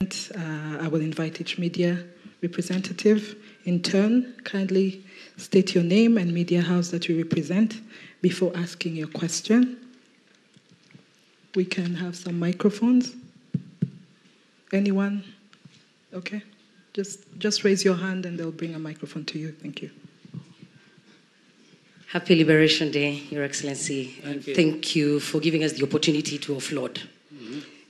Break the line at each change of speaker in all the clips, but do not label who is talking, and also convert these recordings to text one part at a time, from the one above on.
I will invite each media representative in turn. Kindly state your name and media house that you represent before asking your question. We can have some microphones. Anyone? Okay. Just raise your hand and they'll bring a microphone to you. Thank you.
Happy Liberation Day, Your Excellency.
Thank you.
Thank you for giving us the opportunity to offload.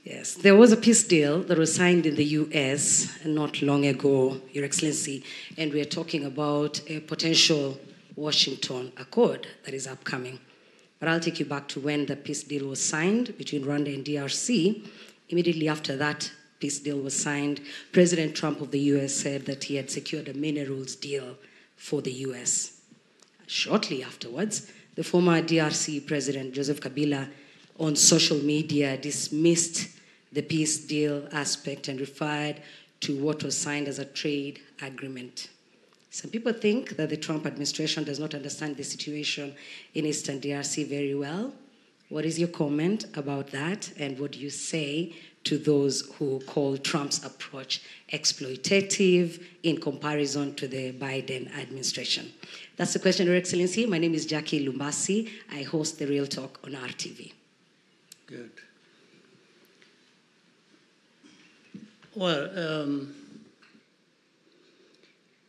Yes, there was a peace deal that was signed in the US not long ago, Your Excellency, and we are talking about a potential Washington Accord that is upcoming. But I'll take you back to when the peace deal was signed between Rwanda and DRC. Immediately after that peace deal was signed, President Trump of the US said that he had secured a minerals deal for the US. Shortly afterwards, the former DRC President Joseph Kabila on social media dismissed the peace deal aspect and referred to what was signed as a trade agreement. Some people think that the Trump administration does not understand the situation in Eastern DRC very well. What is your comment about that, and what do you say to those who call Trump's approach exploitative in comparison to the Biden administration? That's the question, Your Excellency. My name is Jackie Lumbasi. I host The Real Talk on RTV.
Good. Well,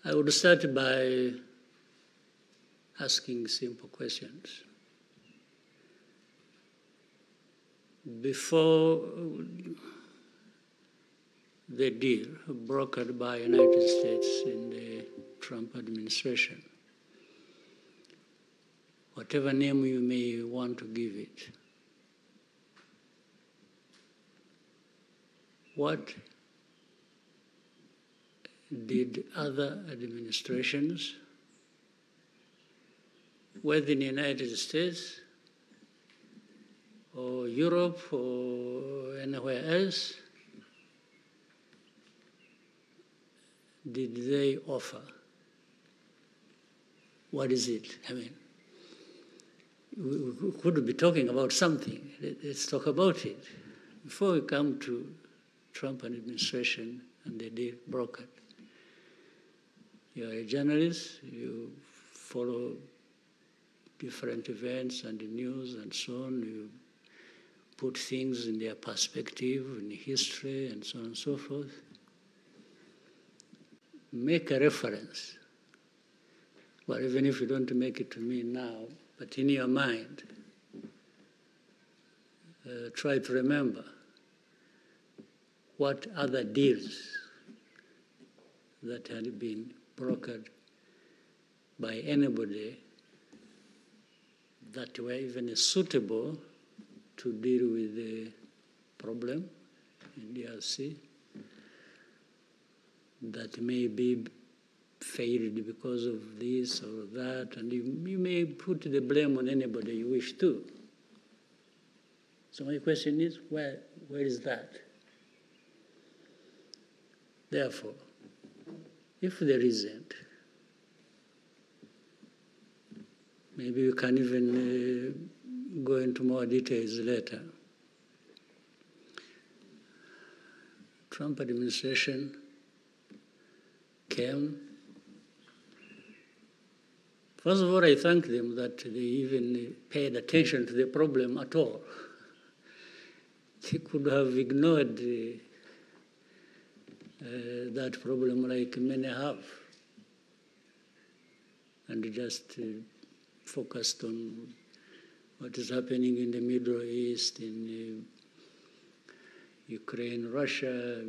I would start by asking simple questions. Before the deal brokered by the United States in the Trump administration, whatever name you may want to give it, what did other administrations, whether in the United States or Europe or anywhere else, did they offer? What is it? I mean, we could be talking about something. Let's talk about it. Before we come to Trump administration and the deal brokered. You are a journalist, you follow different events and the news and so on, you put things in their perspective, in history and so on and so forth. Make a reference. Well, even if you don't make it to me now, but in your mind, try to remember what other deals that had been brokered by anybody that were even suitable to deal with the problem in DRC that may be failed because of this or that, and you may put the blame on anybody you wish to. So my question is, where is that? Therefore, if there isn't, maybe we can even go into more details later. Trump administration came. First of all, I thank them that they even paid attention to the problem at all. They could have ignored that problem like many have, and just focused on what is happening in the Middle East, in Ukraine, Russia,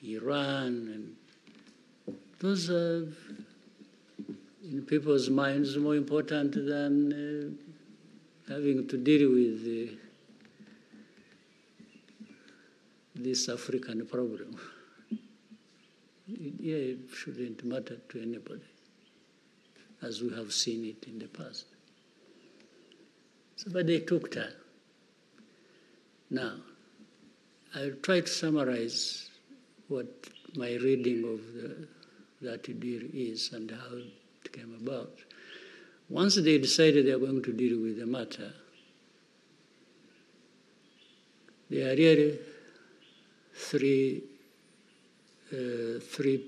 Iran, and those are, in people's minds, more important than having to deal with this African problem. It shouldn't matter to anybody, as we have seen it in the past. So, but they took time. Now, I'll try to summarize what my reading of that deal is and how it came about. Once they decided they are going to deal with the matter, they are really three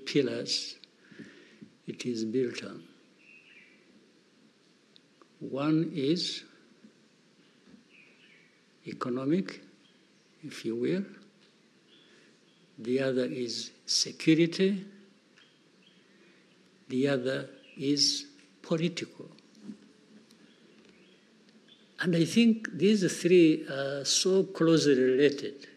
pillars it is built on. One is economic, if you will. The other is security. The other is political. And I think these three are so closely related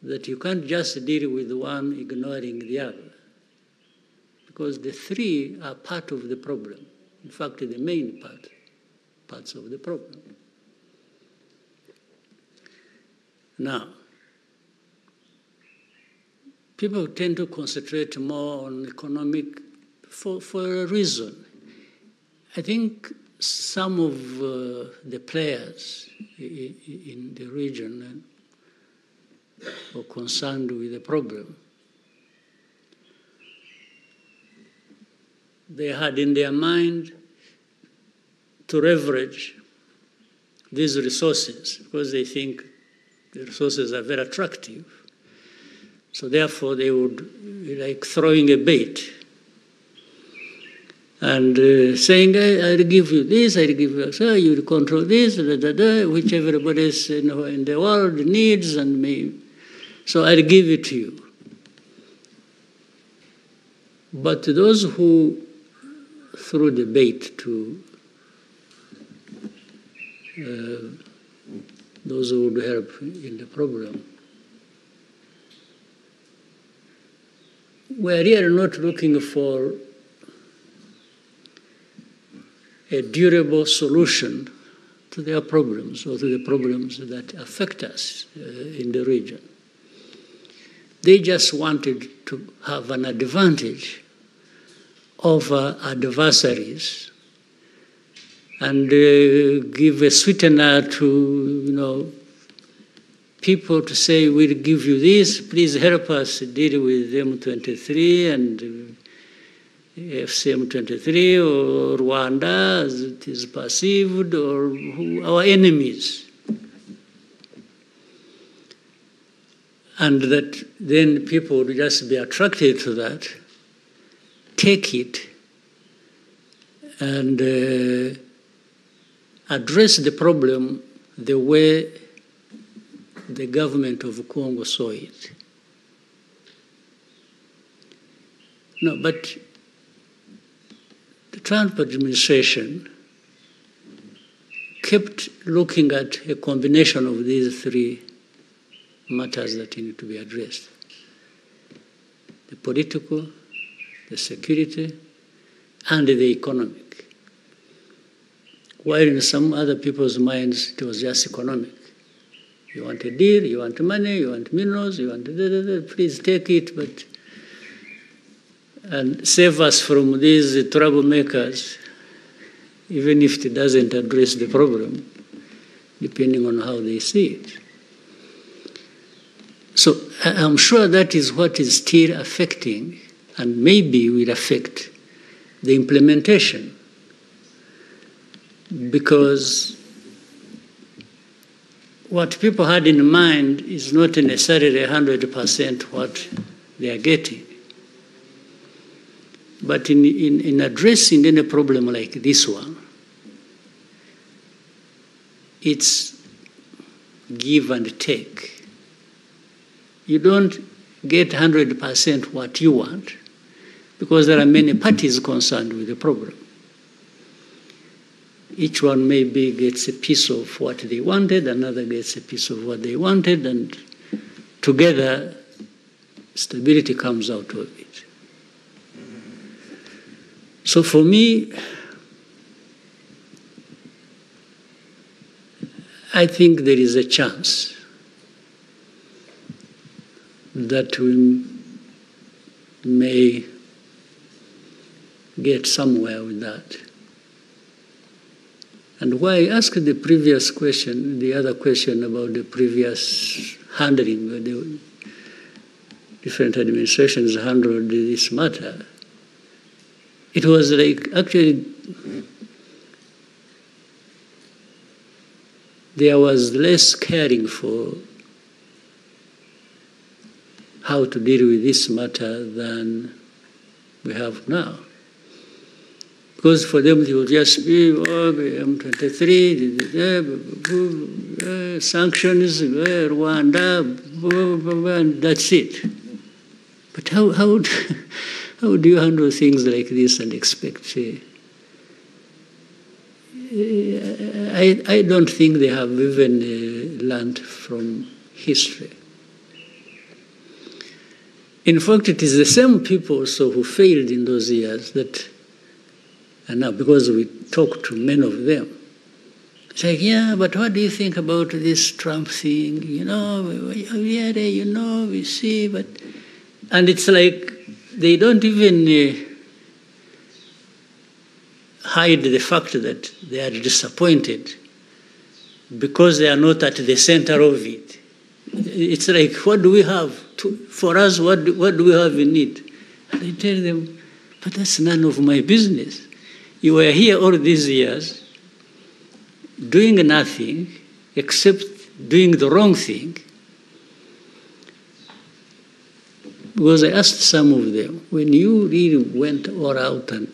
that you can't just deal with one ignoring the other, because the three are part of the problem. In fact, the main parts of the problem. Now, people tend to concentrate more on economic for a reason. I think some of the players in the region were concerned with the problem. They had in their mind to leverage these resources because they think the resources are very attractive. So therefore they would, like throwing a bait and saying, I'll give you this, I'll give you that, you'll control this, which everybody else in the world needs, and may. So I'll give it to you. But those who threw the bait to those who would help in the problem, we're really not looking for a durable solution to their problems or to the problems that affect us in the region. They just wanted to have an advantage over adversaries and give a sweetener to, people to say, we'll give you this, please help us deal with M23 and FCM23 or Rwanda as it is perceived, or our enemies. And that then people would just be attracted to that, take it, and address the problem the way the government of Congo saw it. No, but the Trump administration kept looking at a combination of these three matters that need to be addressed: the political, the security, and the economic. While in some other people's minds, it was just economic. You want a deal, you want money, you want minerals, you want please take it, but and save us from these troublemakers, even if it doesn't address the problem, depending on how they see it. So I'm sure that is what is still affecting, and maybe will affect, the implementation. Because what people had in mind is not necessarily 100% what they are getting. But in addressing any problem like this one, it's give and take. You don't get 100% what you want, because there are many parties concerned with the problem. Each one maybe gets a piece of what they wanted, another gets a piece of what they wanted, and together stability comes out of it. So for me, I think there is a chance that we may get somewhere with that. And why I asked the previous question, the other question about the previous handling, the different administrations handled this matter, it was like actually there was less caring for how to deal with this matter than we have now. Because for them, it will just be M23, sanctions, Rwanda, and that's it. But how do you handle things like this and expect? I don't think they have even learned from history. In fact, it is the same people also who failed in those years that, and now because we talk to many of them, it's like, yeah, but what do you think about this Trump thing? You know, we see, but... And it's like they don't even hide the fact that they are disappointed because they are not at the center of it. It's like, what do we have? For us, what do we have in it? And I tell them, but that's none of my business. You were here all these years doing nothing except doing the wrong thing. Because I asked some of them, when you really went all out and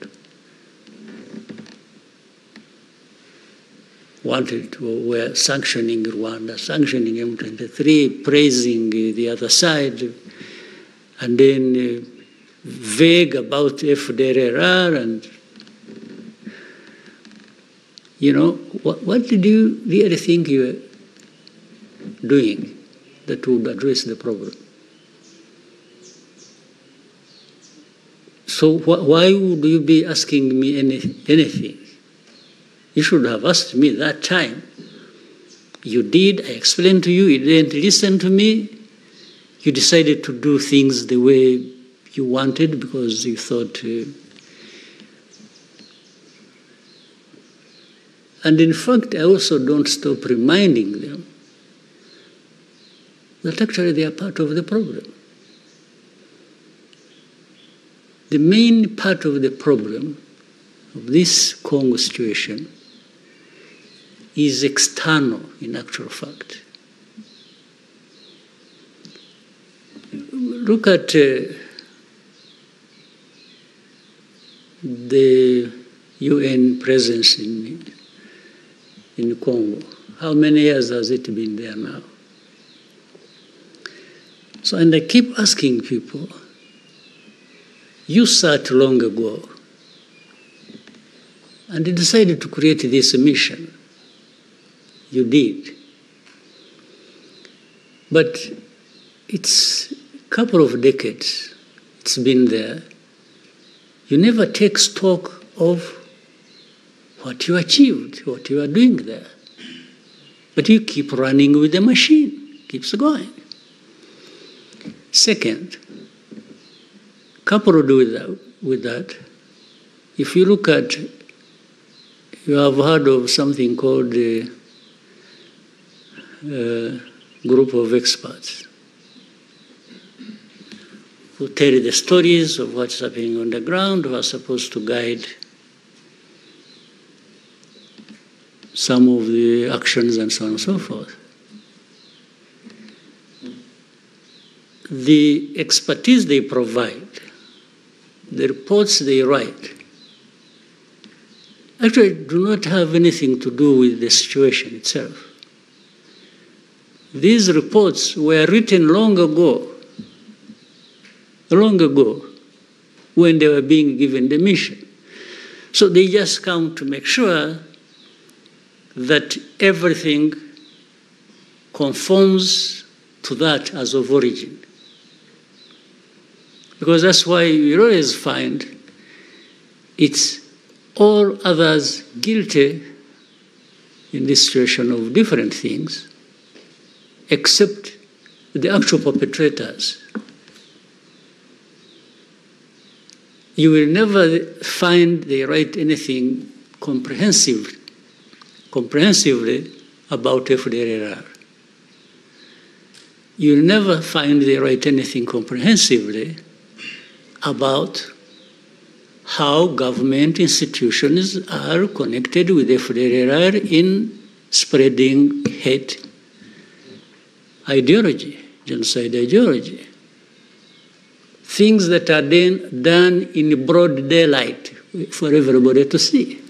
were sanctioning Rwanda, sanctioning M23, praising the other side, and then vague about FDLR, and, what did you really think you were doing that would address the problem? So why would you be asking me anything? You should have asked me that time. You did, I explained to you, you didn't listen to me. You decided to do things the way you wanted because you thought... And in fact, I also don't stop reminding them that actually they are part of the problem. The main part of the problem of this Congo situation is external, in actual fact. Look at the UN presence in Congo. How many years has it been there now? So, and I keep asking people, you sat long ago and decided to create this mission. You did. But it's a couple of decades it's been there. You never take stock of what you achieved, what you are doing there. But you keep running with the machine, keeps going. Second, coupled with that, if you look at, you have heard of something called the group of experts who tell the stories of what's happening on the ground, who are supposed to guide some of the actions and so on and so forth. The expertise they provide, the reports they write, actually do not have anything to do with the situation itself. These reports were written long ago, when they were being given the mission. So they just come to make sure that everything conforms to that as of origin. Because that's why you always find it's all others guilty in this situation of different things, except the actual perpetrators. You will never find they write anything comprehensively about FDLR. You'll never find they write anything comprehensively about how government institutions are connected with FDLR in spreading hate ideology, genocide ideology. things that are done in broad daylight for everybody to see.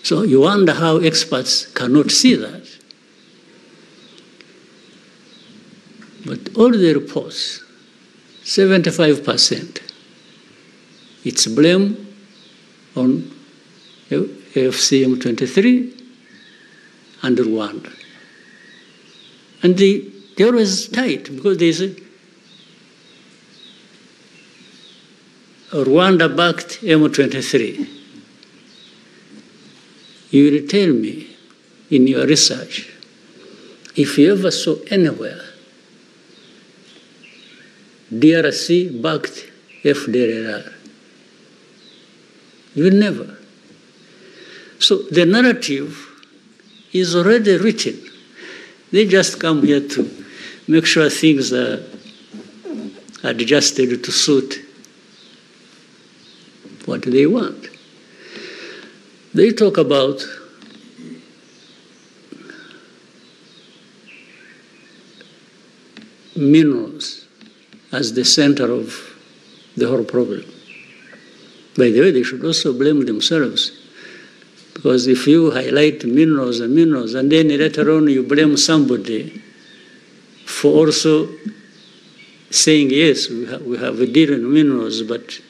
So you wonder how experts cannot see that. But all the reports, 75%, it's blame on AFCM23 and Rwanda. And they're always tight because there's a Rwanda-backed M23. You will tell me in your research if you ever saw anywhere DRC-backed FDLR. You will never. So the narrative is already written. They just come here to make sure things are adjusted to suit what they want. They talk about minerals as the center of the whole problem. By the way, they should also blame themselves, because if you highlight minerals and then later on you blame somebody for also saying, yes, we have a deal in minerals, but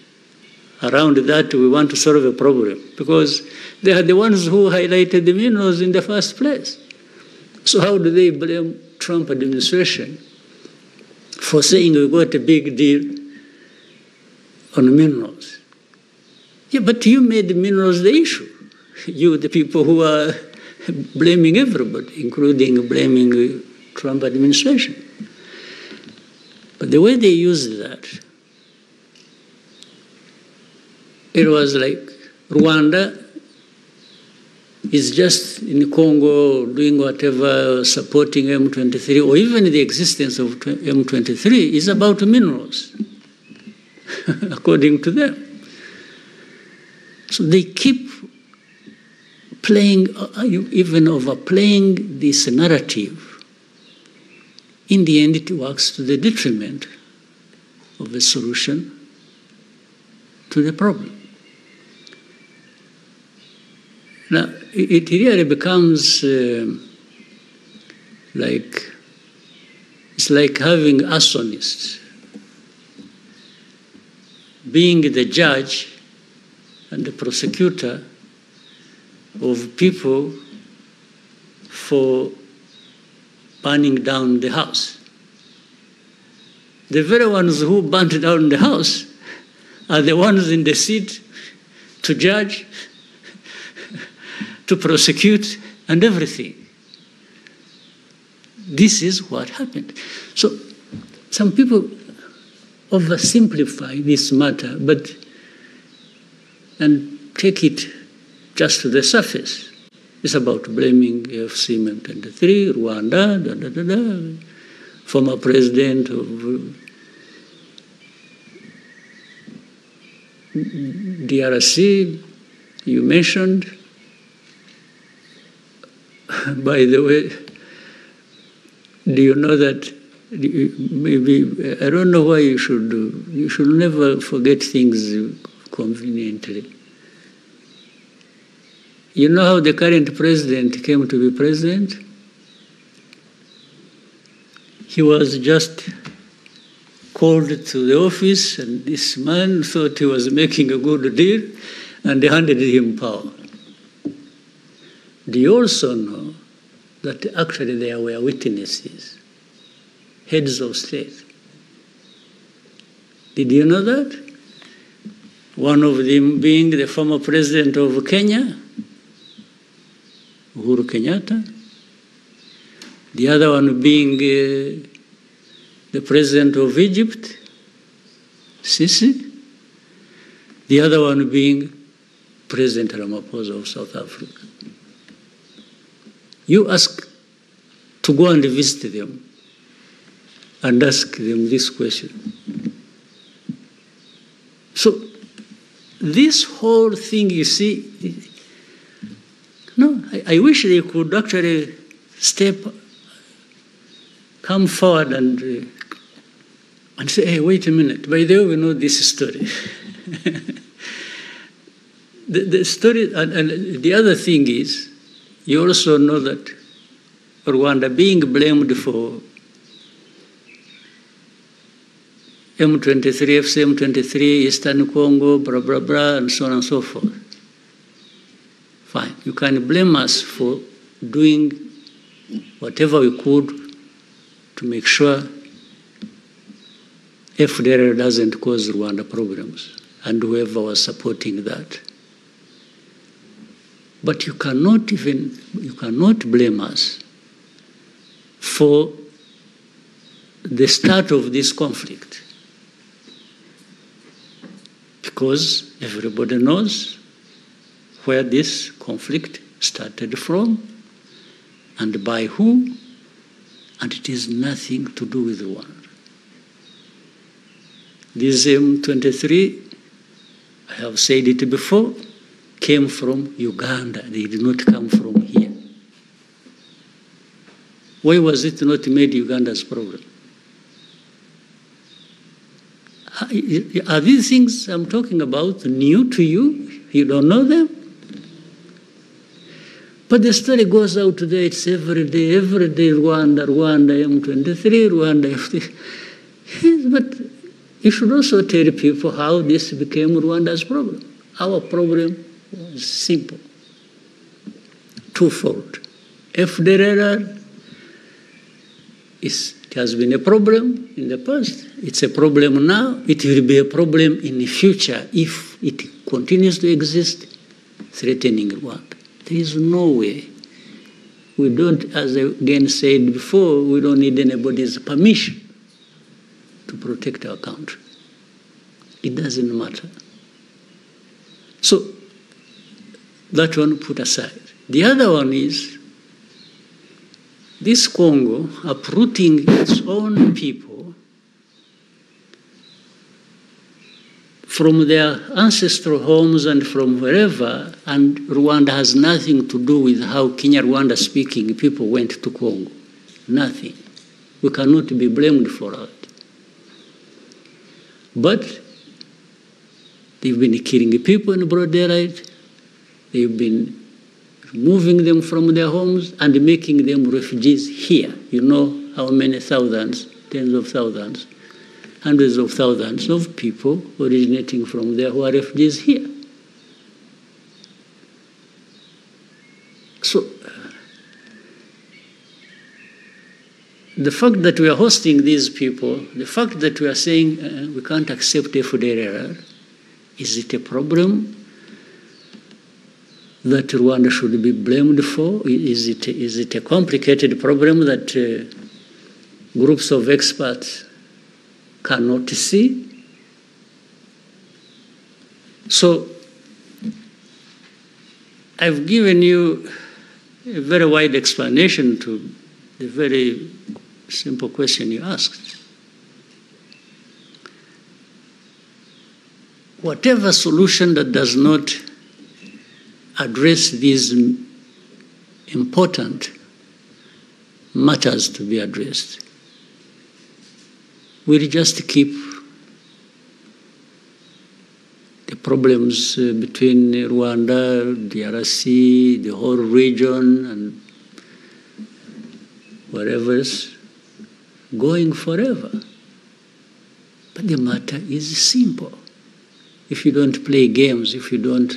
around that we want to solve a problem, because they are the ones who highlighted the minerals in the first place. So how do they blame Trump administration for saying we got a big deal on minerals? Yeah, but you made the minerals the issue. You, the people who are blaming everybody, including blaming the Trump administration. But the way they used that, it was like Rwanda is just in Congo doing whatever, supporting M23, or even the existence of M23 is about minerals, according to them. So they keep playing, even overplaying this narrative. In the end, it works to the detriment of the solution to the problem. Now, it really becomes it's like having arsonists being the judge and the prosecutor of people for burning down the house. The very ones who burnt down the house are the ones in the seat to judge, to prosecute, and everything. This is what happened. So some people oversimplify this matter, and take it just to the surface. It's about blaming AFCM23, Rwanda, former president of DRC, you mentioned. By the way, do you know that maybe, I don't know why you should never forget things conveniently. You know how the current president came to be president? He was just called to the office, and this man thought he was making a good deal, and they handed him power. Do you also know that actually there were witnesses, heads of state? Did you know that? One of them being the former president of Kenya, Uhuru Kenyatta. The other one being the president of Egypt, Yisi. The other one being President Ramaphosa of South Africa. You ask to go and visit them and ask them this question. So this whole thing, you see, no, I wish they could actually come forward and and say, hey, wait a minute, by the way, we know this story. the story, and the other thing is, you also know that Rwanda being blamed for M23, FCM23, Eastern Congo, blah, blah, blah, and so on and so forth. Fine. You can blame us for doing whatever we could to make sure FDR doesn't cause Rwanda problems, and whoever was supporting that. But you cannot blame us for the start of this conflict, because everybody knows where this conflict started from and by who, and it has nothing to do with Rwanda. This M23, I have said it before, came from Uganda. They did not come from here. Why was it not made Uganda's problem? Are these things I'm talking about new to you? You don't know them? But the story goes out there, it's every day, Rwanda, M23, Rwanda, FD. Yes, but you should also tell people how this became Rwanda's problem. Our problem was simple, twofold. FDLR it has been a problem in the past. It's a problem now. It will be a problem in the future if it continues to exist, threatening Rwanda. There is no way. We don't, as I again said before, we don't need anybody's permission to protect our country. It doesn't matter. So that one put aside. The other one is this Congo uprooting its own people from their ancestral homes and from wherever, and Rwanda has nothing to do with how Kinyarwanda speaking people went to Congo. Nothing. We cannot be blamed for that. But they've been killing people in broad daylight. They've been moving them from their homes and making them refugees here. You know how many thousands, tens of thousands, hundreds of thousands of people originating from there who are refugees here. So the fact that we are hosting these people, the fact that we are saying we can't accept FDLR, is it a problem that Rwanda should be blamed for? Is it a complicated problem that groups of experts cannot see? So I've given you a very wide explanation to the very simple question you asked. Whatever solution that does not address these important matters to be addressed will just keep the problems between Rwanda, DRC, the whole region, and wherever else going forever. But the matter is simple. If you don't play games, if you don't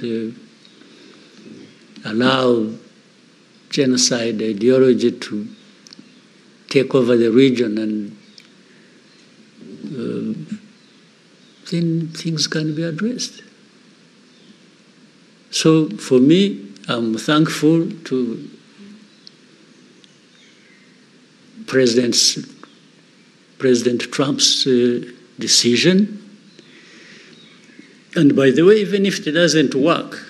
allow genocide ideology to take over the region, and then things can be addressed. So for me, I'm thankful to President Trump's decision. And by the way, even if it doesn't work,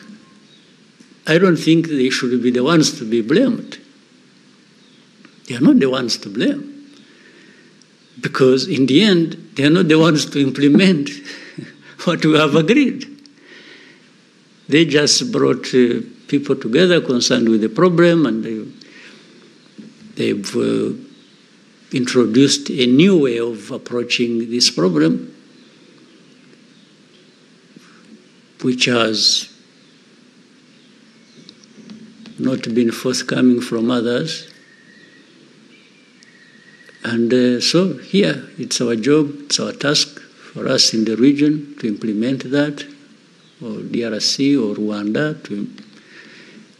I don't think they should be the ones to be blamed. They are not the ones to blame. Because in the end, they are not the ones to implement what we have agreed. They just brought people together concerned with the problem, and they've introduced a new way of approaching this problem, which has not been forthcoming from others. And so here, it's our job, it's our task for us in the region to implement that, or DRC or Rwanda to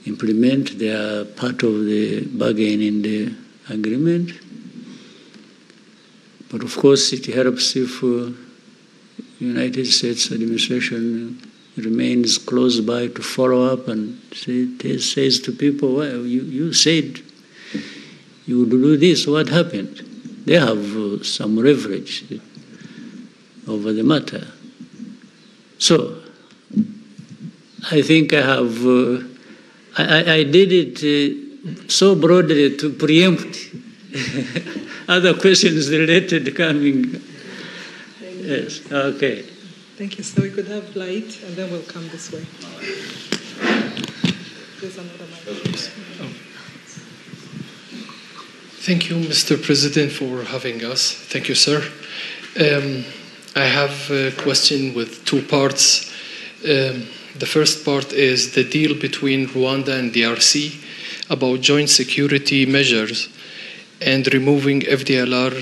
implement their part of the bargain in the agreement. But of course, it helps if United States administration remains close by to follow up and says to people, well, you said you would do this, what happened? They have some leverage over the matter. So I think I have, I did it so broadly to preempt other questions related coming. Yes, okay.
Thank you. So we could have light, and then we'll come this way. There's another mic.
Thank you, Mr. President, for having us. Thank you, sir. I have a question with two parts. The first part is the deal between Rwanda and DRC about joint security measures and removing FDLR.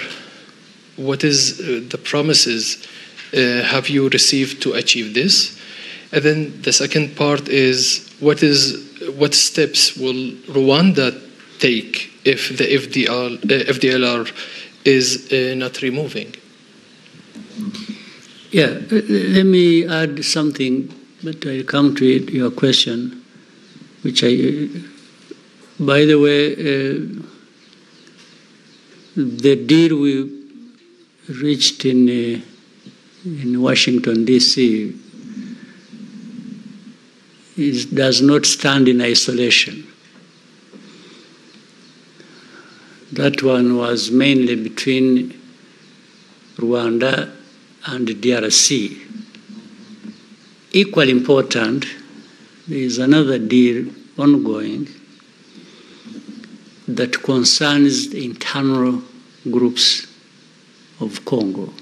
What is the promises have you received to achieve this? And then the second part is what steps will Rwanda take if the FDLR is not removing?
Yeah, let me add something, but I'll come to it, your question, which by the way, the deal we reached in Washington, D.C. does not stand in isolation. That one was mainly between Rwanda and DRC. Equally important, there is another deal ongoing that concerns the internal groups of Congo,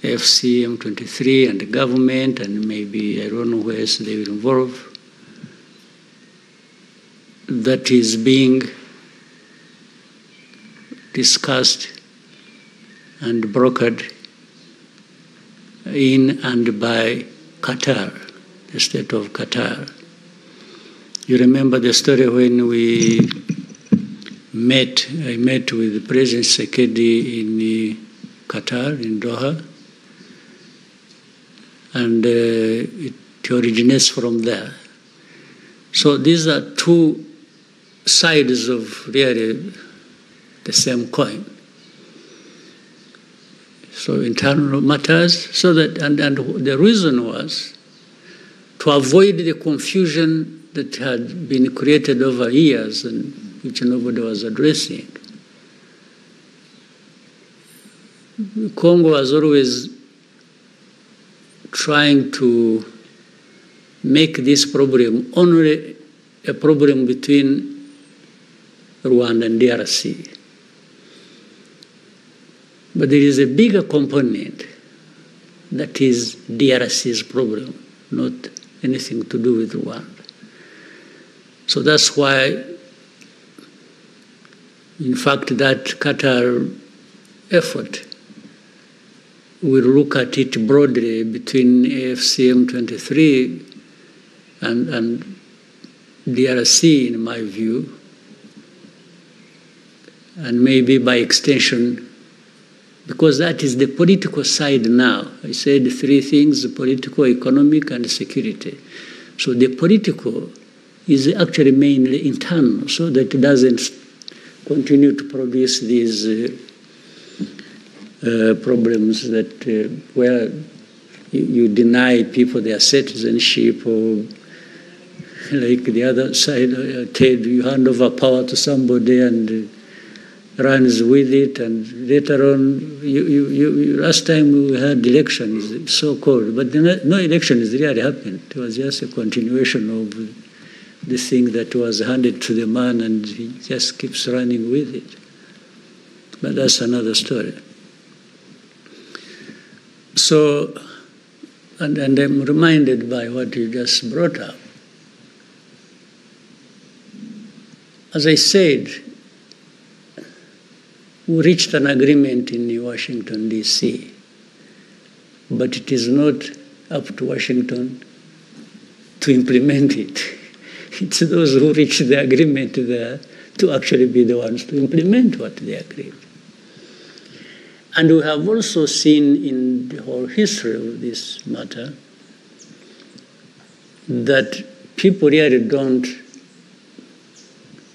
FC, M23, and the government, and maybe I don't know where else they will involve, that is being discussed and brokered in and by Qatar, the state of Qatar. You remember the story when I met with President Tshisekedi in Qatar, in Doha, and it originates from there. So these are two sides of really the same coin. So internal matters, so that, and the reason was to avoid the confusion that had been created over years and which nobody was addressing. Congo was always trying to make this problem only a problem between Rwanda and DRC. But there is a bigger component that is DRC's problem, not anything to do with Rwanda. So that's why, in fact, that Qatar effort will look at it broadly between AFCM23 and DRC, in my view, and maybe by extension, because that is the political side now. I said three things: political, economic, and security. So the political is actually mainly internal, so that it doesn't continue to produce these problems that where you deny people their citizenship, or like the other side, you hand over power to somebody and runs with it, and later on, last time we had elections, so-called, but no elections really happened. It was just a continuation of the thing that was handed to the man, and he just keeps running with it. but that's another story. So, and I'm reminded by what you just brought up. As I said, we reached an agreement in Washington, D.C., but it is not up to Washington to implement it. It's those who reach the agreement there to actually be the ones to implement what they agreed. And we have also seen in the whole history of this matter that people really don't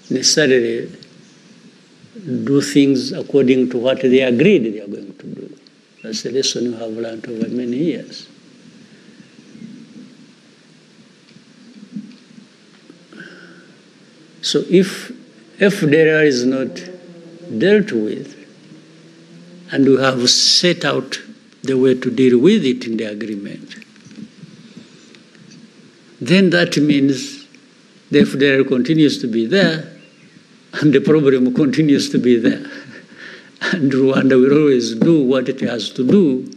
necessarily do things according to what they agreed they are going to do. That's a lesson we have learned over many years. So if FDR is not dealt with, and we have set out the way to deal with it in the agreement, then that means the FDR continues to be there, and the problem continues to be there. And Rwanda will always do what it has to do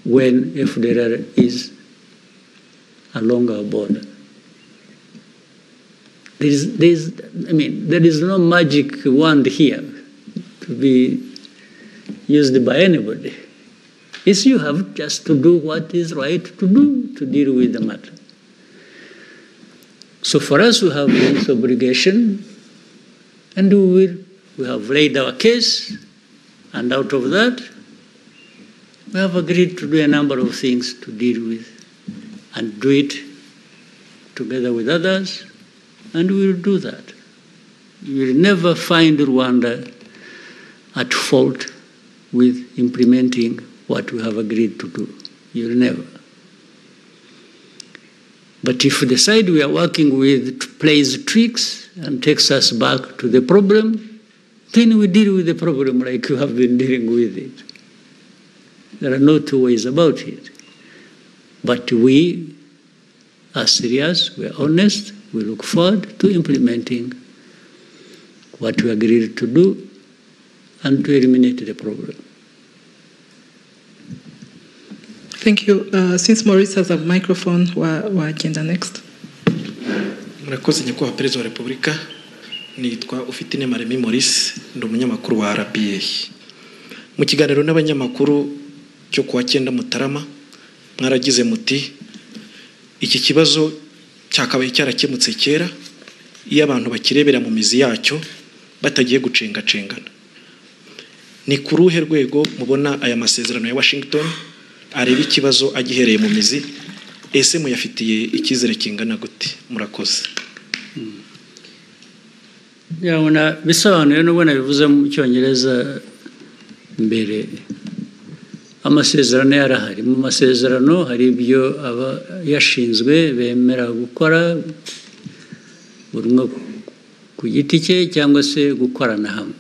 when FDR is along our border. There is no magic wand here to be used by anybody. It's you have just to do what is right to do to deal with the matter. So for us, we have this obligation, and we have laid our case, and out of that, we have agreed to do a number of things to deal with, and do it together with others, and we will do that. You will never find Rwanda at fault with implementing what we have agreed to do. You'll never. But if the side we are working with plays tricks and takes us back to the problem, then we deal with the problem like you have been dealing with it. There are no two ways about it. But we are serious, we are honest, we look forward to implementing what we agreed to do and to eliminate the problem.
Thank you. Since Maurice has a microphone, we'll agenda next.
Murakoze nyakubahwa Perezida wa Repubulika, nitwa Ufitine Maremi Maurice, ndi umunyamakuru wa RBA. Mu kiganiro n'abanyamakuru cyo kuwa 9 Mutarama, mwaragize muti iki kibazo cyakabaye cyarakemutse kera iyo abantu bakirebera mu mizi yacyo batagiye gucengacengana. Ni ku ruhe rwego mubona aya masezerano ya Washington areba ikibazo agihereye mu mizi, ese muyafitiye ikizere kingana gute? Murakoze.
Yabona bisobanuye no bona bivuze mu Cyongereza mbere. Amasezerano yarahari. Mu masezerano hari ibyo aba yashinzwe bemera gukora buri umwe ku giti cye cyangwa se gukorana hamwe.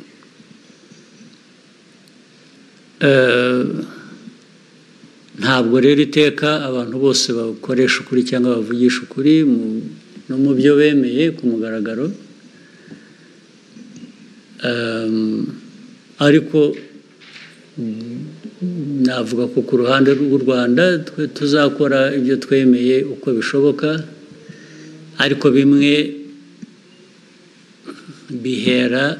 Ntabwo rero iteka abantu bose bakoresha ukuri cyangwa bavugisha ukuri no mu byo bemeye ku mugaragaro, ariko navuga ko ku ruhande rw'u Rwanda tuzakora ibyo twemeye uko bishoboka, ariko bimwe bihera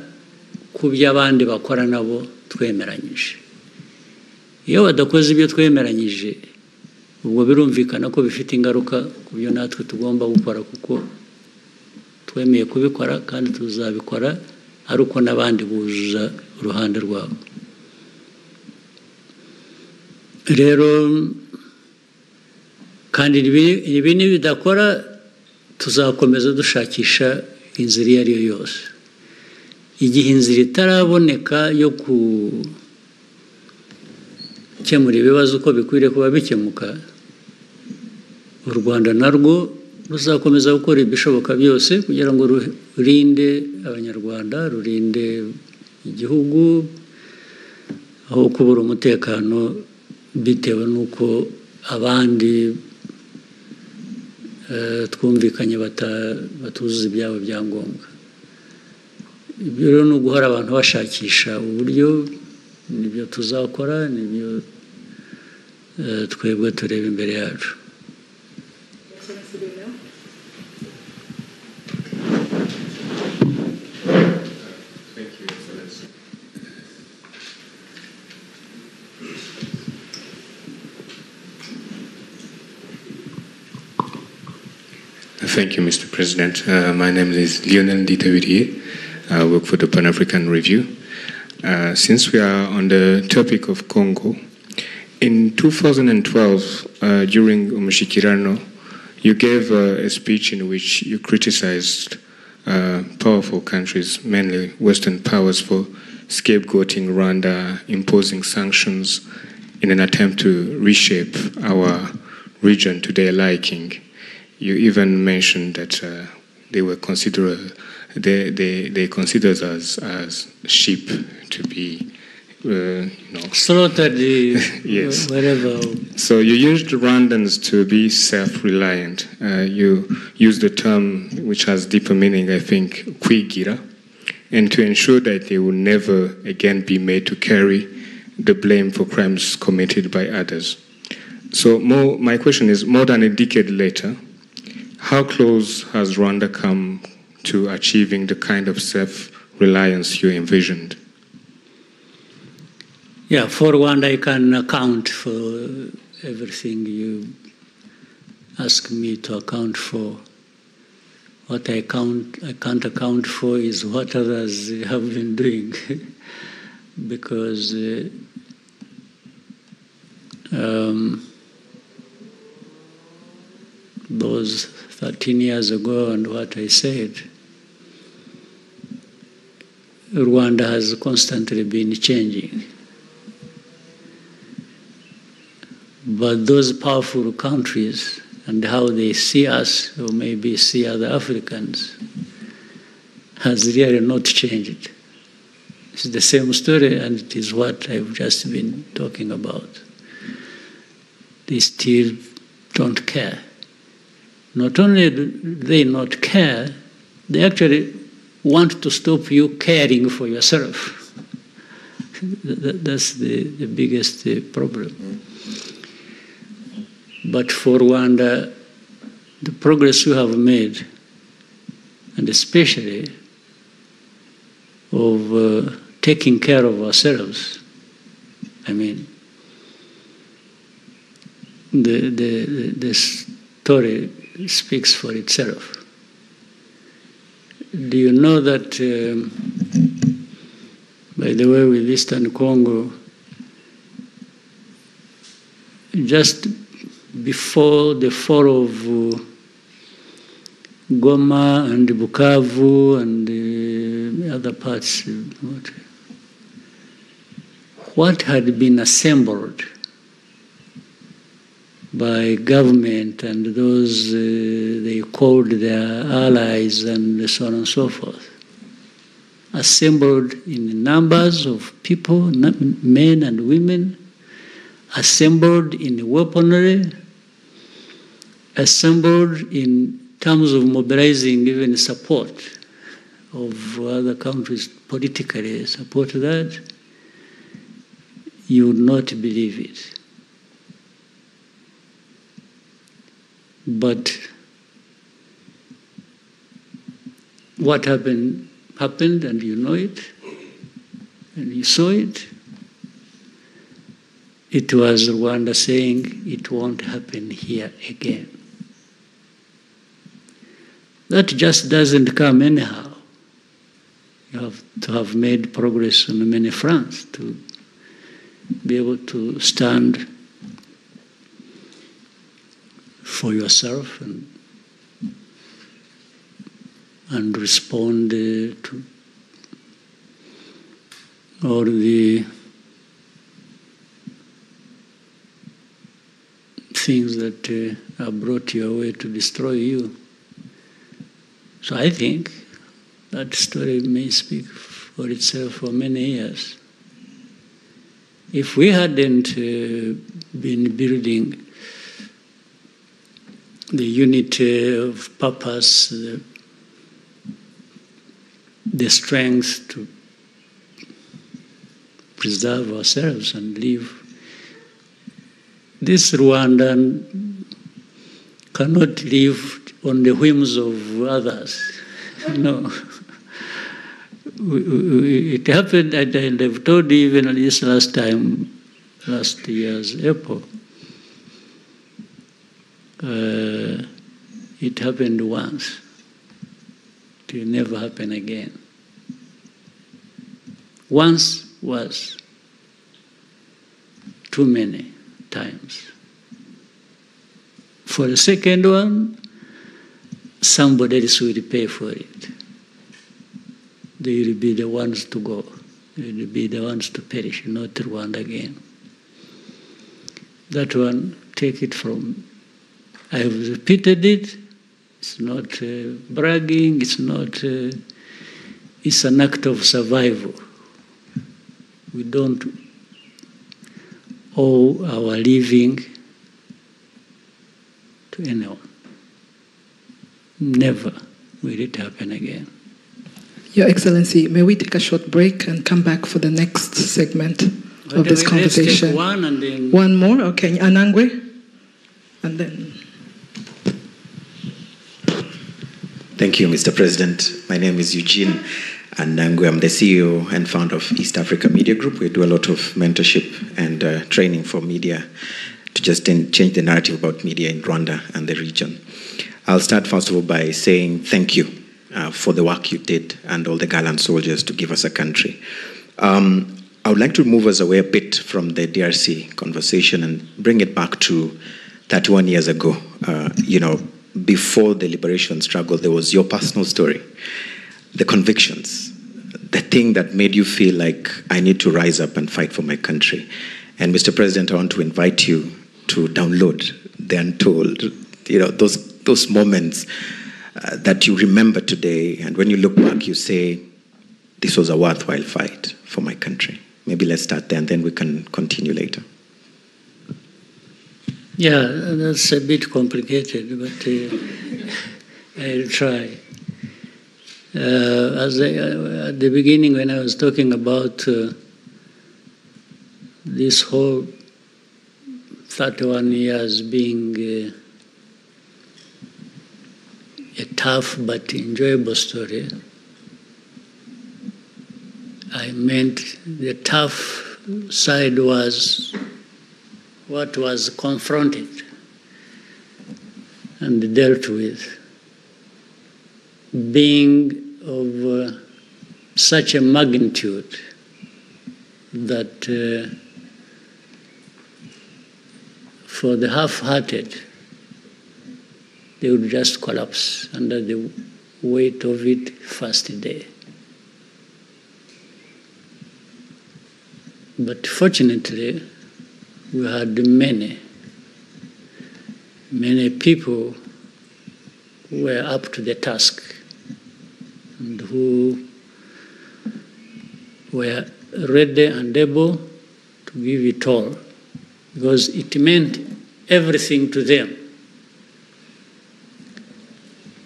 ku by'abandi bakora nabo twemeranyije. Iyo badakoze ibyo twemeranyije, ubwo birumvikana ko bifite ingaruka ku byo natwe tugomba gukora, kuko twemeye kubikora kandi tuzabikora ari uko n'abandi buzuza uruhande rwabo. Rero kandi ibi nibidakora tuzakomeza dushakisha inzira iyo ari yo yose. Igihe inzira itaraboneka yo gukemura ibibazo uko bikwiriye kuba bikemuka, u Rwanda narwo ruzakomeza gukora ibishoboka byose kugira ngo rurinde abanyarwanda, rurinde igihugu aho kubura umutekano bitewe n'uko abandi twumvikanye batuzuza ibyabo byangombwa. ibyo rero ni uguhora abantu bashakisha uburyo, nibyo tuzakora, nibyo twebwe tureba imbere yacu.
Thank you, Mr. President. My name is Lionel Ditavidier. I work for the Pan-African Review. Since we are on the topic of Congo, in 2012, during Umushikirano, you gave a speech in which you criticized powerful countries, mainly Western powers, for scapegoating Rwanda, imposing sanctions in an attempt to reshape our region to their liking. You even mentioned that they considered us as sheep to be,
slaughtered.
Yes.
Wherever.
So you used Rwandans to be self-reliant. You used the term which has deeper meaning, I think, kwigira, and to ensure that they will never again be made to carry the blame for crimes committed by others. So my question is, more than a decade later, how close has Rwanda come to achieving the kind of self-reliance you envisioned?
Yeah, for Rwanda, I can account for everything you ask me to account for. What I can't account for is what others have been doing, because those 13 years ago and what I said, Rwanda has constantly been changing. But those powerful countries and how they see us, or maybe see other Africans, has really not changed. It's the same story, and it is what I've just been talking about. They still don't care. Not only do they not care, they actually want to stop you caring for yourself. That's the biggest problem. But for Rwanda, the progress we have made, and especially of taking care of ourselves, I mean, the story speaks for itself. Do you know that, by the way, with Eastern Congo, just before the fall of Goma and Bukavu and other parts, what had been assembled by government and those they called their allies and so on and so forth, assembled in numbers of people, men and women, assembled in weaponry, assembled in terms of mobilizing even support of other countries politically, support that, you would not believe it. But what happened, and you know it, and you saw it. It was Rwanda saying it won't happen here again. That just doesn't come anyhow. You have to have made progress on many fronts to be able to stand for yourself and respond to all the things that are brought your way to destroy you. So I think that story may speak for itself for many years. If we hadn't been building the unity of purpose, the strength to preserve ourselves and live. This Rwandan cannot live on the whims of others. No. It happened, and I've told you even this last year's April, it happened once. It will never happen again. Once was too many times. For the second one, somebody else will pay for it. They will be the ones to go. They will be the ones to perish, not Rwanda again. That one, take it from, I have repeated it. It's not bragging, it's not, it's an act of survival. We don't owe our living to anyone. Never will it happen again.
Your Excellency, may we take a short break and come back for the next segment of this conversation?
Let's take one and then...
One more? Okay. Anangwe? And then...
Thank you, Mr. President. My name is Eugene Anangwe. I'm the CEO and founder of East Africa Media Group. We do a lot of mentorship and training for media to just change the narrative about media in Rwanda and the region. I'll start, first of all, by saying thank you for the work you did and all the gallant soldiers to give us a country. I would like to move us away a bit from the DRC conversation and bring it back to 31 years ago. Before the liberation struggle, there was your personal story, the convictions, the thing that made you feel like I need to rise up and fight for my country. And Mr. President, I want to invite you to download the Untold, those moments that you remember today, and when you look back, you say, this was a worthwhile fight for my country. Maybe let's start there, and then we can continue later.
Yeah, that's a bit complicated, but I'll try. At the beginning, when I was talking about this whole 31 years being a tough but enjoyable story, I meant the tough side was what was confronted and dealt with, being of such a magnitude that for the half-hearted, they would just collapse under the weight of it first day. But fortunately, we had many people who were up to the task and who were ready and able to give it all, because it meant everything to them.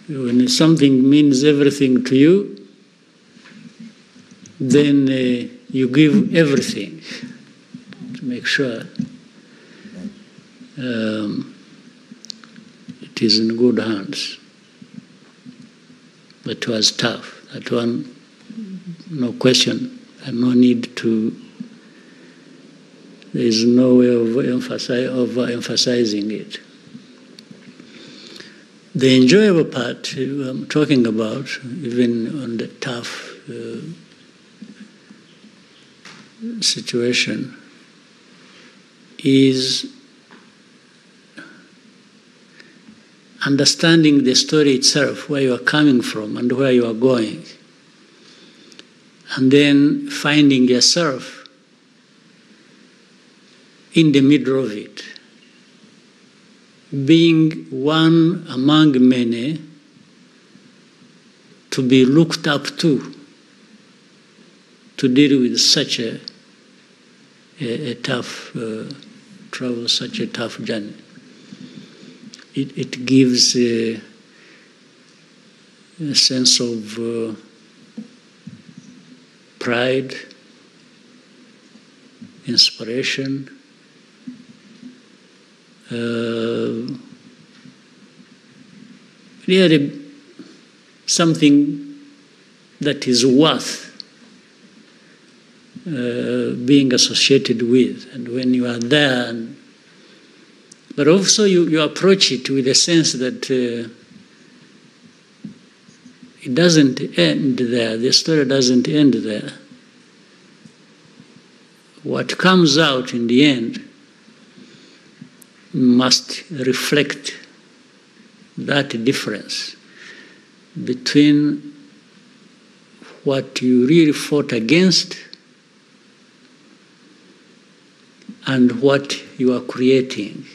When something means everything to you, then you give everything to make sure it is in good hands. But it was tough. That one, no question, and no need to. There is no way of emphasizing it. The enjoyable part I'm talking about, even on the tough situation, is understanding the story itself, where you are coming from and where you are going, and then finding yourself in the middle of it, being one among many to be looked up to deal with such a tough travel, such a tough journey. It gives a sense of pride, inspiration, really something that is worth being associated with. And when you are there, but also you approach it with a sense that it doesn't end there. The story doesn't end there. What comes out in the end must reflect that difference between what you really fought against and what you are creating.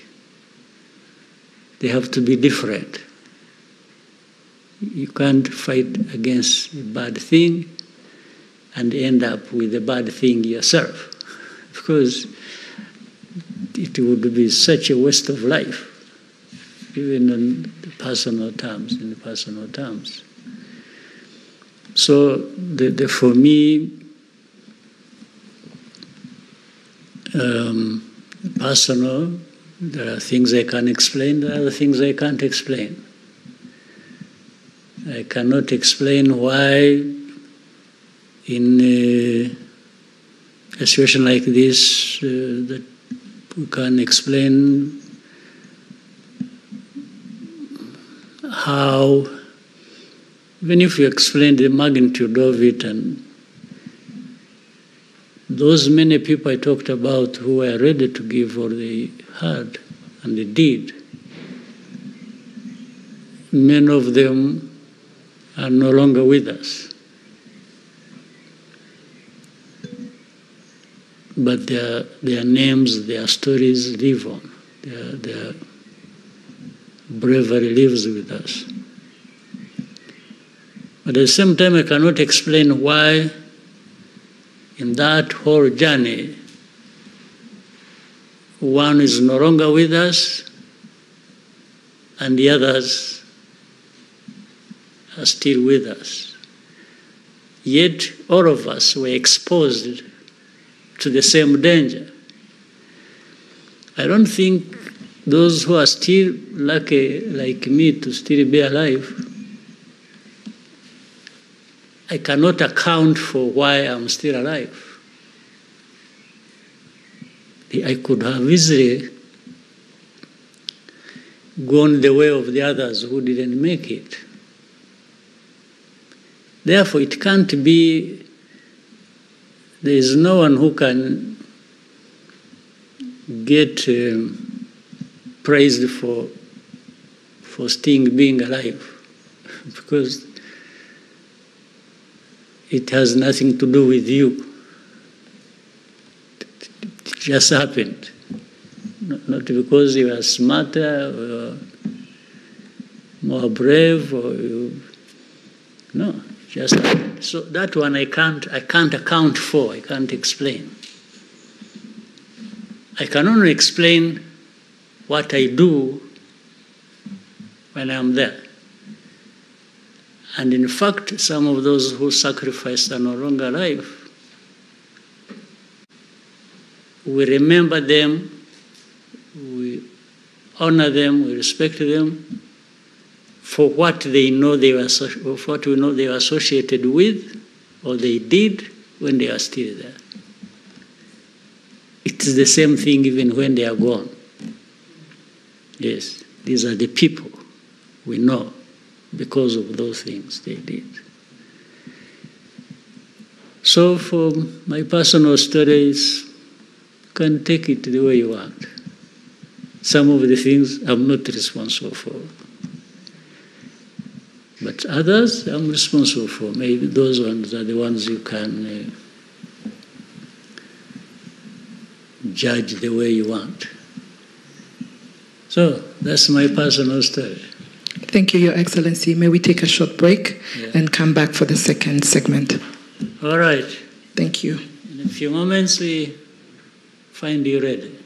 They have to be different. You can't fight against a bad thing and end up with a bad thing yourself, because it would be such a waste of life, even in personal terms. So, for me, personal, there are things I can explain, there are other things I can't explain. I cannot explain why in a situation like this that we can explain how, even if you explain the magnitude of it, and those many people I talked about who were ready to give all they had, and they did, many of them are no longer with us. But their names, their stories live on. Their bravery lives with us. But at the same time, I cannot explain why in that whole journey, one is no longer with us and the others are still with us. Yet all of us were exposed to the same danger. I don't think those who are still lucky like me to still be alive, I cannot account for why I'm still alive. I could have easily gone the way of the others who didn't make it. Therefore, it can't be, there is no one who can get praised for still being alive, because it has nothing to do with you. It just happened. Not because you are smarter or more brave, or no. Just so that one I can't account for, I can't explain. I can only explain what I do when I'm there. And in fact, some of those who sacrificed are no longer alive. We remember them, we honor them, we respect them for what they know they were, what we know they were associated with, or they did when they are still there. It is the same thing even when they are gone. Yes, these are the people we know because of those things they did. So for my personal stories, you can take it the way you want. Some of the things I'm not responsible for. But others I'm responsible for. Maybe those ones are the ones you can judge the way you want. So that's my personal story.
Thank you, Your Excellency. May we take a short break and come back for the second segment?
All right.
Thank you.
In a few moments, we find you ready.